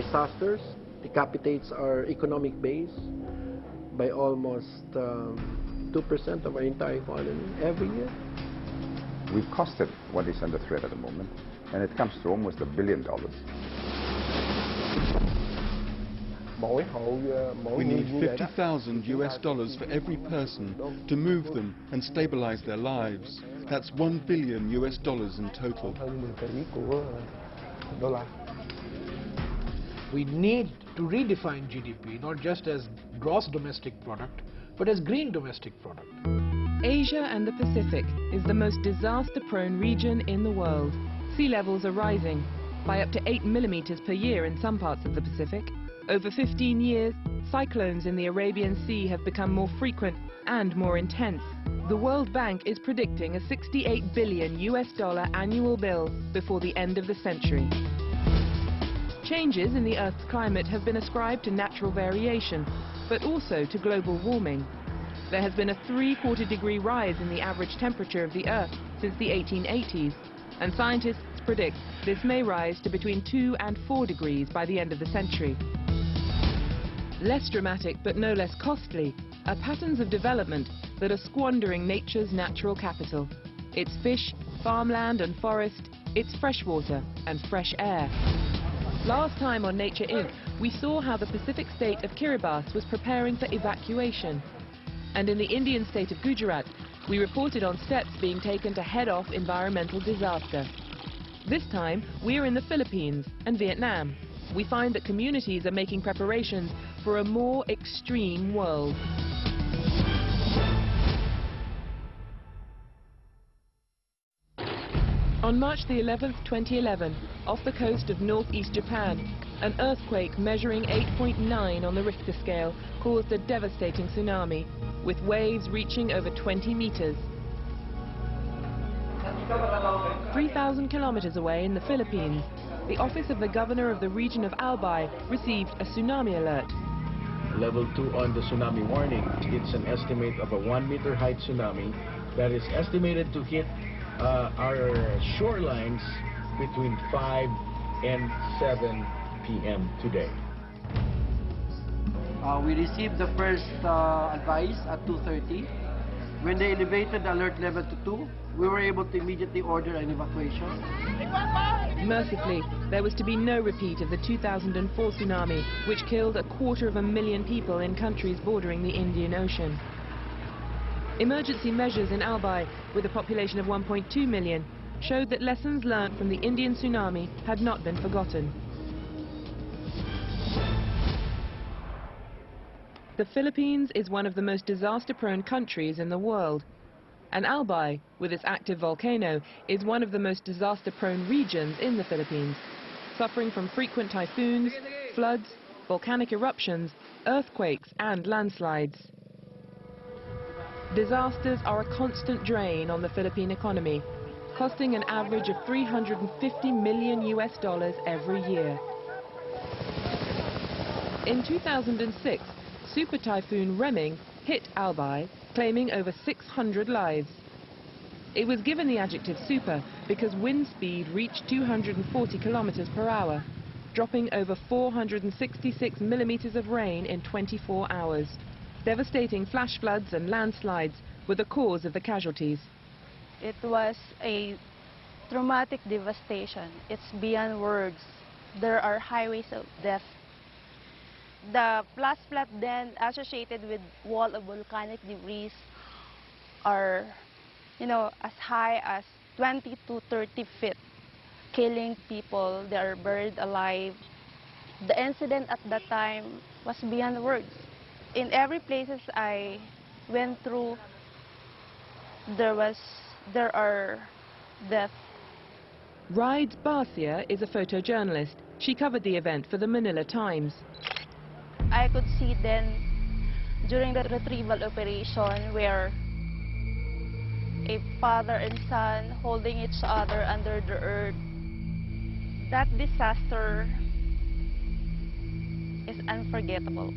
disasters decapitates our economic base by almost 2% of our entire economy every year. We've costed what is under threat at the moment, and it comes to almost $1 billion. We need $50,000 for every person to move them and stabilize their lives. That's $1 billion in total. We need to redefine GDP not just as gross domestic product, but as green domestic product. Asia and the Pacific is the most disaster-prone region in the world. Sea levels are rising by up to 8 millimeters per year in some parts of the Pacific. Over 15 years, cyclones in the Arabian Sea have become more frequent and more intense. The World Bank is predicting a $68 billion annual bill before the end of the century. Changes in the Earth's climate have been ascribed to natural variation, but also to global warming. There has been a 3/4 degree rise in the average temperature of the Earth since the 1880s, and scientists predict this may rise to between 2 and 4 degrees by the end of the century. Less dramatic, but no less costly, are patterns of development that are squandering nature's natural capital. Its fish, farmland and forest, its freshwater and fresh air. Last time on Nature Inc., we saw how the Pacific state of Kiribati was preparing for evacuation. And in the Indian state of Gujarat, we reported on steps being taken to head off environmental disaster. This time, we're in the Philippines and Viet Nam. We find that communities are making preparations for a more extreme world. On March the 11th, 2011, off the coast of northeast Japan, an earthquake measuring 8.9 on the Richter scale caused a devastating tsunami, with waves reaching over 20 meters. 3,000 kilometers away in the Philippines, the office of the governor of the region of Albay received a tsunami alert. Level 2 on the tsunami warning. It's an estimate of a 1-meter high tsunami that is estimated to hit our shorelines between 5 and 7 p.m. today. We received the first advice at 2:30. When they elevated the alert level to 2, we were able to immediately order an evacuation. Mercifully, there was to be no repeat of the 2004 tsunami, which killed 250,000 people in countries bordering the Indian Ocean. Emergency measures in Albay, with a population of 1.2 million, showed that lessons learned from the Indian tsunami had not been forgotten. The Philippines is one of the most disaster-prone countries in the world, and Albay, with its active volcano, is one of the most disaster-prone regions in the Philippines, suffering from frequent typhoons, floods, volcanic eruptions, earthquakes and landslides. Disasters are a constant drain on the Philippine economy, costing an average of $350 million every year. In 2006, Super Typhoon Reming hit Albay, claiming over 600 lives. It was given the adjective super because wind speed reached 240 kilometers per hour, dropping over 466 millimeters of rain in 24 hours. Devastating flash floods and landslides were the cause of the casualties. It was a traumatic devastation. It's beyond words. There are highways of death. The flash flood then associated with wall of volcanic debris are, as high as 20 to 30 feet, killing people. They are buried alive. The incident at that time was beyond words. In every places I went through, there are deaths. Rides Barcia is a photojournalist. She covered the event for the Manila Times. I could see then, during the retrieval operation, where a father and son holding each other under the earth. That disaster is unforgettable.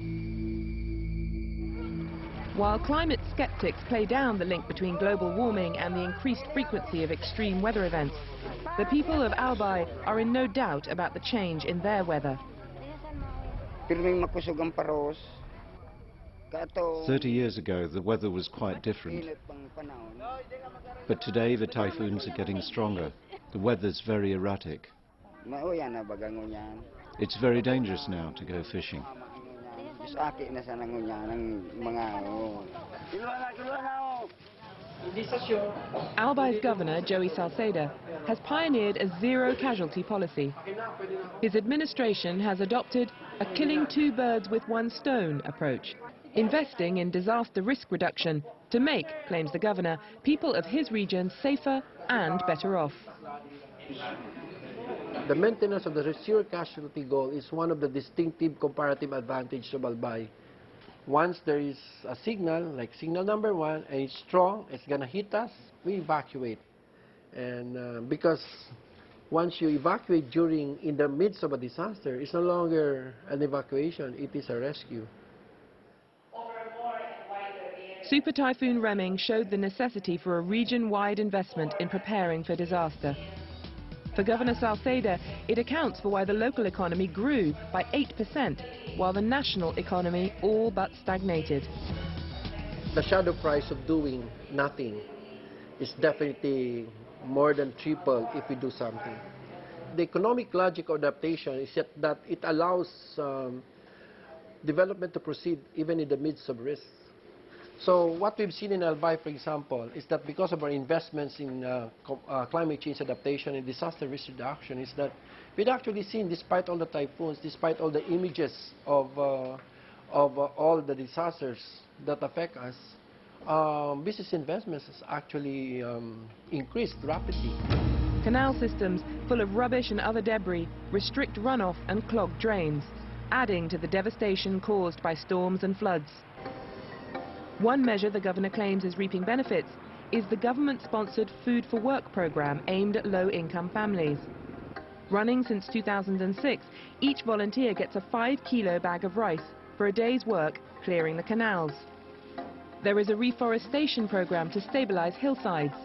While climate skeptics play down the link between global warming and the increased frequency of extreme weather events, the people of Albay are in no doubt about the change in their weather. Pirming makusog ang paros. 30 years ago, the weather was quite different. But today, the typhoons are getting stronger. The weather's very erratic. It's very dangerous now to go fishing. Albai's governor, Joey Salceda, has pioneered a zero-casualty policy. His administration has adopted a killing two birds with one stone approach, investing in disaster risk reduction to make, claims the governor, people of his region safer and better off. The maintenance of the zero casualty goal is one of the distinctive comparative advantages of Albay. Once there is a signal, like signal number 1, and it's strong, it's going to hit us, we evacuate. And because once you evacuate in the midst of a disaster, it's no longer an evacuation, it is a rescue. Super Typhoon Reming showed the necessity for a region-wide investment in preparing for disaster. For Governor Salceda, it accounts for why the local economy grew by 8%, while the national economy all but stagnated. The shadow price of doing nothing is definitely more than triple if we do something. The economic logic of adaptation is that it allows development to proceed even in the midst of risks. So what we've seen in Albay, for example, is that because of our investments in climate change adaptation and disaster risk reduction, is that we'd actually seen, despite all the typhoons, despite all the images of all the disasters that affect us, business investments has actually increased rapidly. Canal systems full of rubbish and other debris restrict runoff and clog drains, adding to the devastation caused by storms and floods. One measure the governor claims is reaping benefits is the government-sponsored Food for Work program aimed at low-income families. Running since 2006, each volunteer gets a 5-kilo bag of rice for a day's work clearing the canals. There is a reforestation program to stabilize hillsides,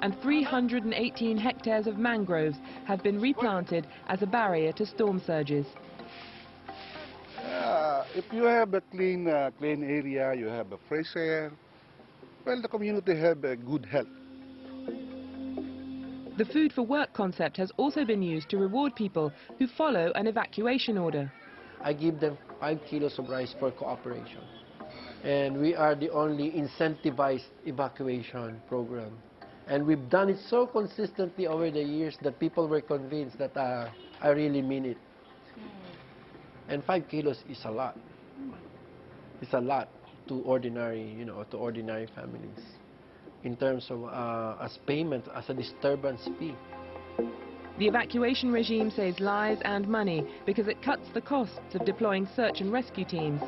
and 318 hectares of mangroves have been replanted as a barrier to storm surges. If you have a clean area, you have a fresh air, well, the community have a good health. The Food for Work concept has also been used to reward people who follow an evacuation order. I give them 5 kilos of rice for cooperation. And we are the only incentivized evacuation program. And we've done it so consistently over the years that people were convinced that I really mean it. And 5 kilos is a lot. It's a lot to ordinary, to ordinary families in terms of as payment, as a disturbance fee. The evacuation regime saves lives and money because it cuts the costs of deploying search and rescue teams.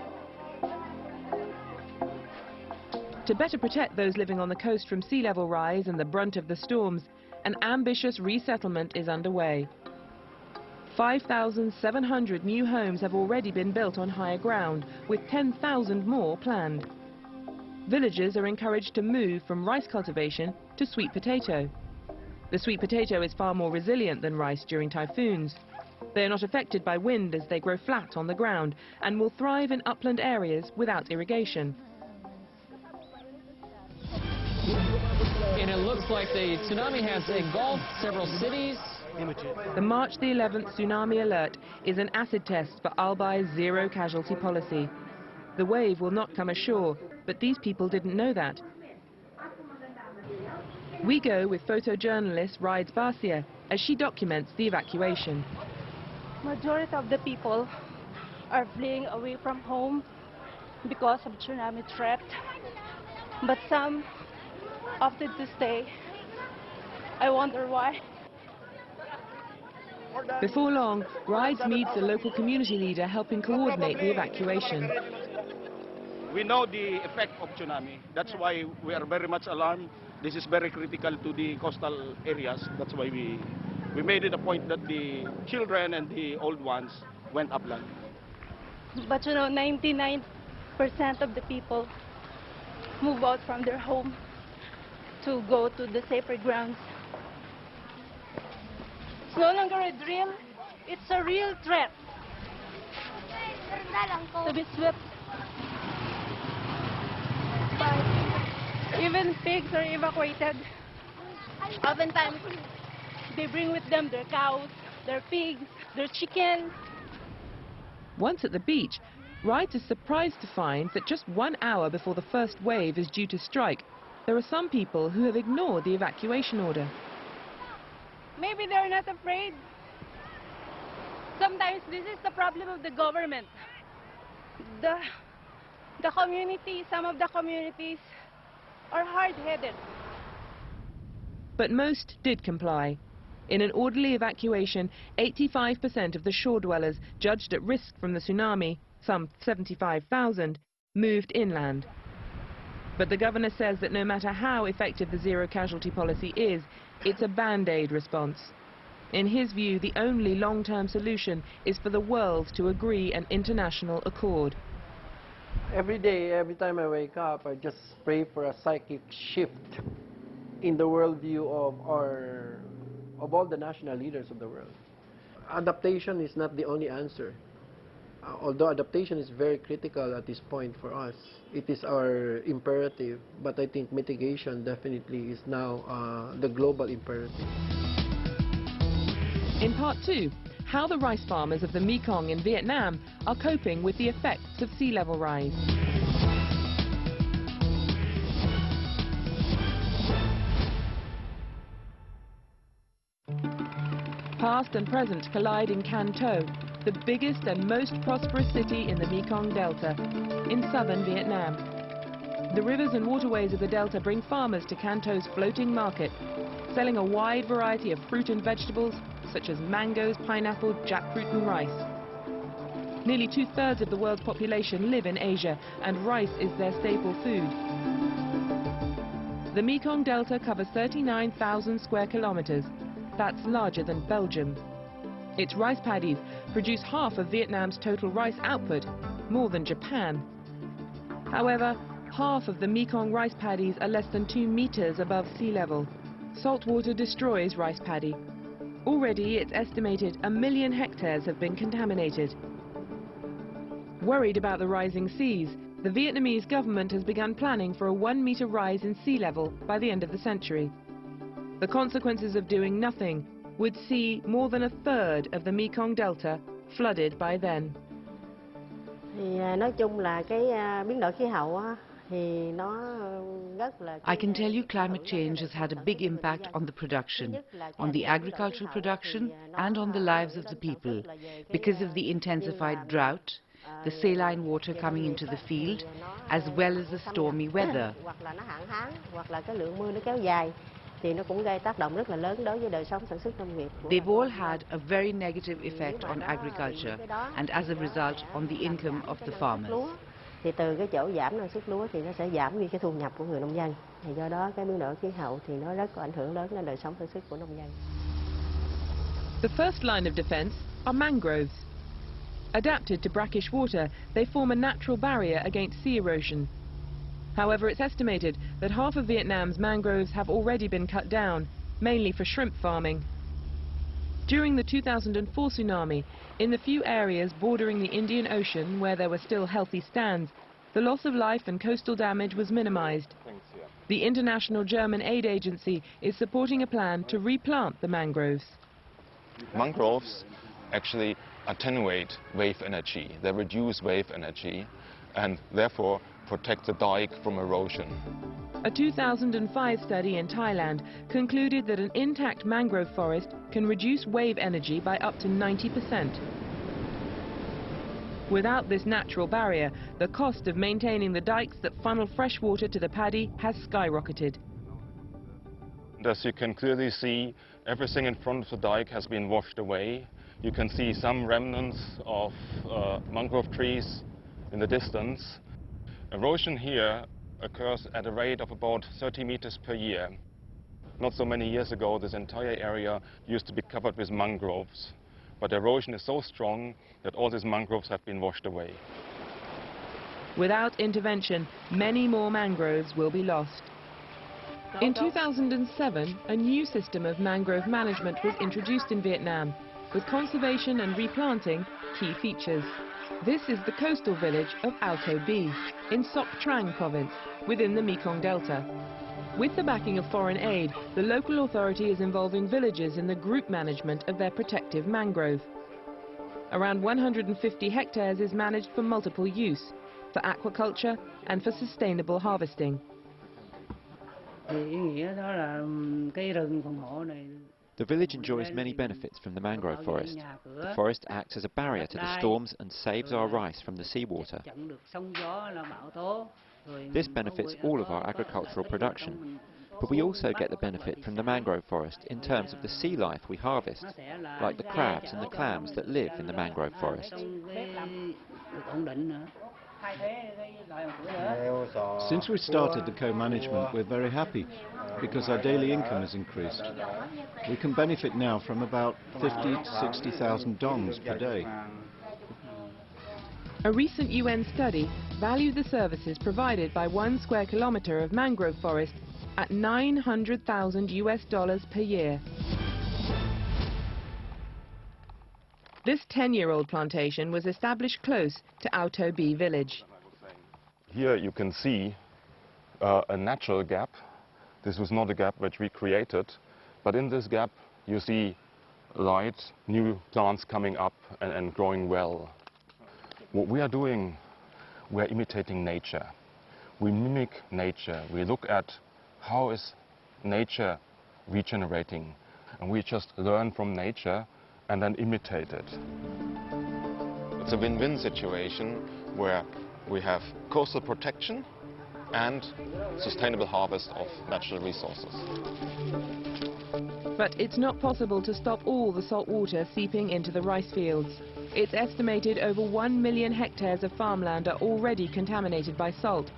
To better protect those living on the coast from sea level rise and the brunt of the storms, an ambitious resettlement is underway. 5,700 new homes have already been built on higher ground, with 10,000 more planned. Villagers are encouraged to move from rice cultivation to sweet potato. The sweet potato is far more resilient than rice during typhoons. They are not affected by wind as they grow flat on the ground and will thrive in upland areas without irrigation. And it looks like the tsunami has engulfed several cities. The March the 11th tsunami alert is an acid test for Albai's zero casualty policy. The wave will not come ashore, but these people didn't know that. We go with photojournalist Rides Barcia as she documents the evacuation. Majority of the people are fleeing away from home because of tsunami threat, but some opted to stay. I wonder why. Before long, Rides meets a local community leader helping coordinate the evacuation. We know the effect of tsunami. That's why we are very much alarmed. This is very critical to the coastal areas. That's why we made it a point that the children and the old ones went upland. But 99% of the people move out from their home to go to the safer grounds. It's no longer a dream, it's a real threat. to be swept. But even pigs are evacuated. Oftentimes, they bring with them their cows, their pigs, their chickens. Once at the beach, Wright is surprised to find that just 1 hour before the first wave is due to strike, there are some people who have ignored the evacuation order. Maybe they're not afraid. Sometimes this is the problem of the government. The community, some of the communities are hard-headed. But most did comply. In an orderly evacuation, 85% of the shore dwellers judged at risk from the tsunami, some 75,000, moved inland. But the governor says that no matter how effective the zero-casualty policy is, it's a band-aid response. In his view, the only long-term solution is for the world to agree an international accord. Every day, every time I wake up, I just pray for a psychic shift in the worldview of all the national leaders of the world. Adaptation is not the only answer. Although adaptation is very critical at this point for us, it is our imperative, but I think mitigation definitely is now the global imperative. In part 2, how the rice farmers of the Mekong in Vietnam are coping with the effects of sea level rise. Past and present collide in Can Tho, the biggest and most prosperous city in the Mekong Delta, in southern Vietnam. The rivers and waterways of the Delta bring farmers to Can Tho's floating market, selling a wide variety of fruit and vegetables, such as mangoes, pineapple, jackfruit and rice. Nearly 2/3 of the world's population live in Asia, and rice is their staple food. The Mekong Delta covers 39,000 square kilometers. That's larger than Belgium. Its rice paddies produce half of Vietnam's total rice output, more than Japan. However, half of the Mekong rice paddies are less than 2 meters above sea level. Salt water destroys rice paddy. Already, it's estimated 1 million hectares have been contaminated. Worried about the rising seas, the Vietnamese government has begun planning for a 1-meter rise in sea level by the end of the century. The consequences of doing nothing would see more than 1/3 of the Mekong Delta flooded by then. Nói chung là cái biến đổi khí hậu á, thì nó rất là. I can tell you climate change has had a big impact on the production, on the agricultural production and on the lives of the people because of the intensified drought, the saline water coming into the field, as well as the stormy weather. Hoặc là nó hạn hán, hoặc là cái lượng mưa nó kéo dài. Thì nó cũng gây tác động rất là lớn đối với đời sống sản xuất nông nghiệp. They've all had a very negative effect on agriculture and as a result on the income of the farmers. Thì từ cái chỗ giảm năng suất lúa thì nó sẽ giảm đi cái thu nhập của người nông dân. Thì do đó cái biến đổi khí hậu thì nó rất có ảnh hưởng lớn đến đời sống sản xuất của nông dân. The first line of defense are mangroves. Adapted to brackish water, they form a natural barrier against sea erosion. However, it's estimated that half of Vietnam's mangroves have already been cut down, mainly for shrimp farming. During the 2004 tsunami, in the few areas bordering the Indian Ocean where there were still healthy stands, the loss of life and coastal damage was minimized. The international German aid agency is supporting a plan to replant the mangroves. Mangroves actually attenuate wave energy. They reduce wave energy and therefore protect the dike from erosion. A 2005 study in Thailand concluded that an intact mangrove forest can reduce wave energy by up to 90%. Without this natural barrier, the cost of maintaining the dikes that funnel fresh water to the paddy has skyrocketed. And as you can clearly see, everything in front of the dike has been washed away. You can see some remnants of mangrove trees in the distance. Erosion here occurs at a rate of about 30 meters per year. Not so many years ago, this entire area used to be covered with mangroves. But erosion is so strong that all these mangroves have been washed away. Without intervention, many more mangroves will be lost. In 2007, a new system of mangrove management was introduced in Vietnam. with conservation and replanting key features. This is the coastal village of Alto B in Sok Trang province within the Mekong Delta. With the backing of foreign aid, the local authority is involving villagers in the group management of their protective mangrove. Around 150 hectares is managed for multiple use, for aquaculture and for sustainable harvesting. The village enjoys many benefits from the mangrove forest. The forest acts as a barrier to the storms and saves our rice from the seawater. This benefits all of our agricultural production, but we also get the benefit from the mangrove forest in terms of the sea life we harvest, like the crabs and the clams that live in the mangrove forest. Since we started the co-management, we're very happy because our daily income has increased. We can benefit now from about 50,000 to 60,000 dongs per day. A recent UN study valued the services provided by 1 square kilometre of mangrove forest at $900,000 per year. This 10-year-old plantation was established close to Auto B village. Here you can see a natural gap. This was not a gap which we created, but in this gap you see light, new plants coming up and growing well. What we are doing, we are imitating nature. We mimic nature. We look at how is nature regenerating, and we just learn from nature and then imitate it. It's a win-win situation where we have coastal protection and sustainable harvest of natural resources. But it's not possible to stop all the salt water seeping into the rice fields. It's estimated over 1 million hectares of farmland are already contaminated by salt,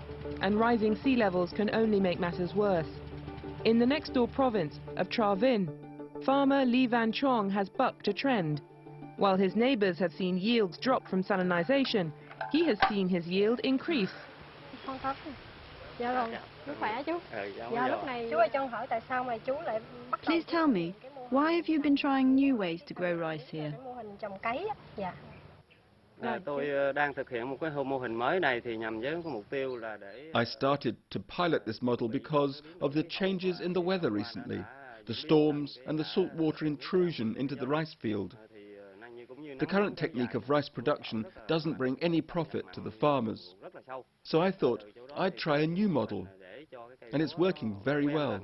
and rising sea levels can only make matters worse. In the next door province of Tra Vinh, farmer Lee Van Trong has bucked a trend. While his neighbours have seen yields drop from salinisation, he has seen his yield increase. Please tell me, why have you been trying new ways to grow rice here? I started to pilot this model because of the changes in the weather recently, the storms and the saltwater intrusion into the rice field. The current technique of rice production doesn't bring any profit to the farmers. So I thought I'd try a new model, and it's working very well.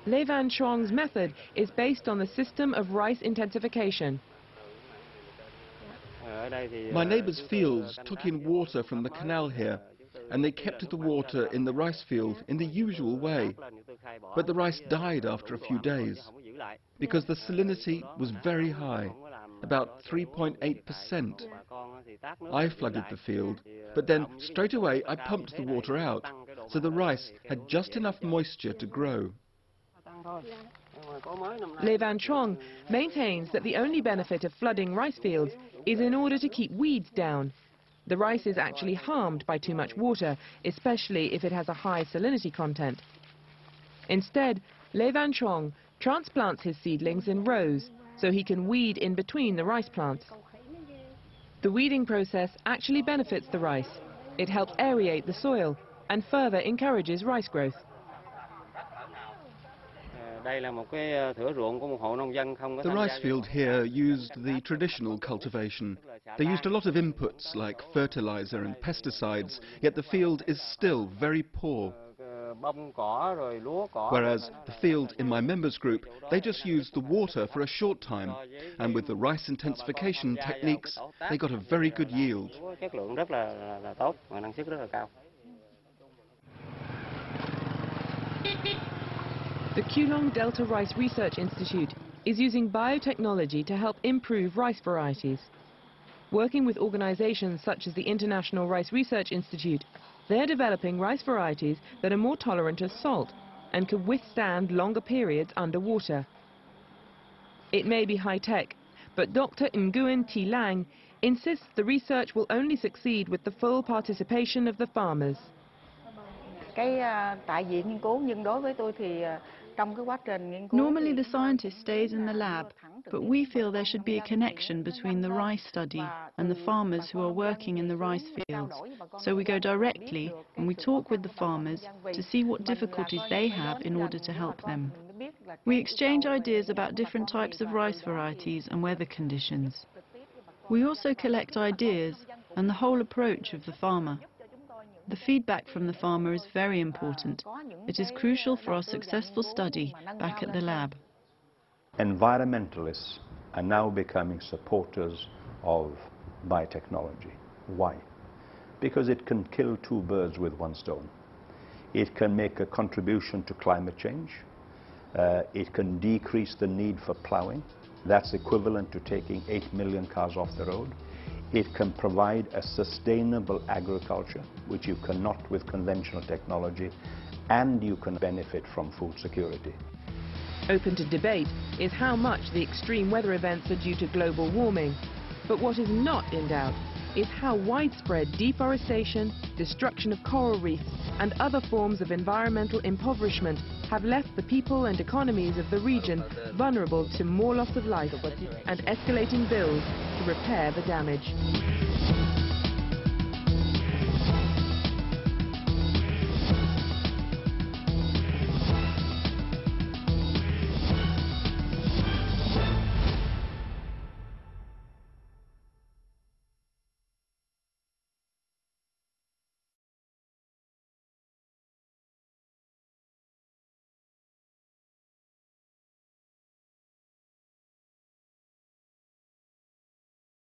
Le Van Truong's method is based on the system of rice intensification. My neighbours' fields took in water from the canal here, and they kept the water in the rice field in the usual way. But the rice died after a few days, because the salinity was very high, about 3.8%. I flooded the field, but then straight away I pumped the water out, so the rice had just enough moisture to grow. Le Van Truong maintains that the only benefit of flooding rice fields is in order to keep weeds down. The rice is actually harmed by too much water, especially if it has a high salinity content. Instead, Le Van Truong transplants his seedlings in rows so he can weed in between the rice plants. The weeding process actually benefits the rice. It helps aerate the soil and further encourages rice growth. The rice field here used the traditional cultivation. They used a lot of inputs like fertilizer and pesticides, yet the field is still very poor. Whereas the field in my members group, they just used the water for a short time, and with the rice intensification techniques, they got a very good yield. The Kulong Delta Rice Research Institute is using biotechnology to help improve rice varieties. Working with organizations such as the International Rice Research Institute, they're developing rice varieties that are more tolerant of salt and can withstand longer periods underwater. It may be high-tech, but Dr. Nguyen Thi Lang insists the research will only succeed with the full participation of the farmers. tại viện nghiên cứu, nhưng đối với tôi thì trong cái quá trình nghiên cứu. Normally the scientist stays in the lab, but we feel there should be a connection between the rice study and the farmers who are working in the rice fields. So we go directly and we talk with the farmers to see what difficulties they have in order to help them. We exchange ideas about different types of rice varieties and weather conditions. We also collect ideas and the whole approach of the farmer. The feedback from the farmer is very important. It is crucial for our successful study back at the lab. Environmentalists are now becoming supporters of biotechnology. Why? Because it can kill two birds with one stone. It can make a contribution to climate change. It can decrease the need for ploughing. That's equivalent to taking 8 million cars off the road. It can provide a sustainable agriculture, which you cannot with conventional technology, and you can benefit from food security. Open to debate is how much the extreme weather events are due to global warming. But what is not in doubt is how widespread deforestation, destruction of coral reefs and other forms of environmental impoverishment have left the people and economies of the region vulnerable to more loss of life and escalating bills to repair the damage.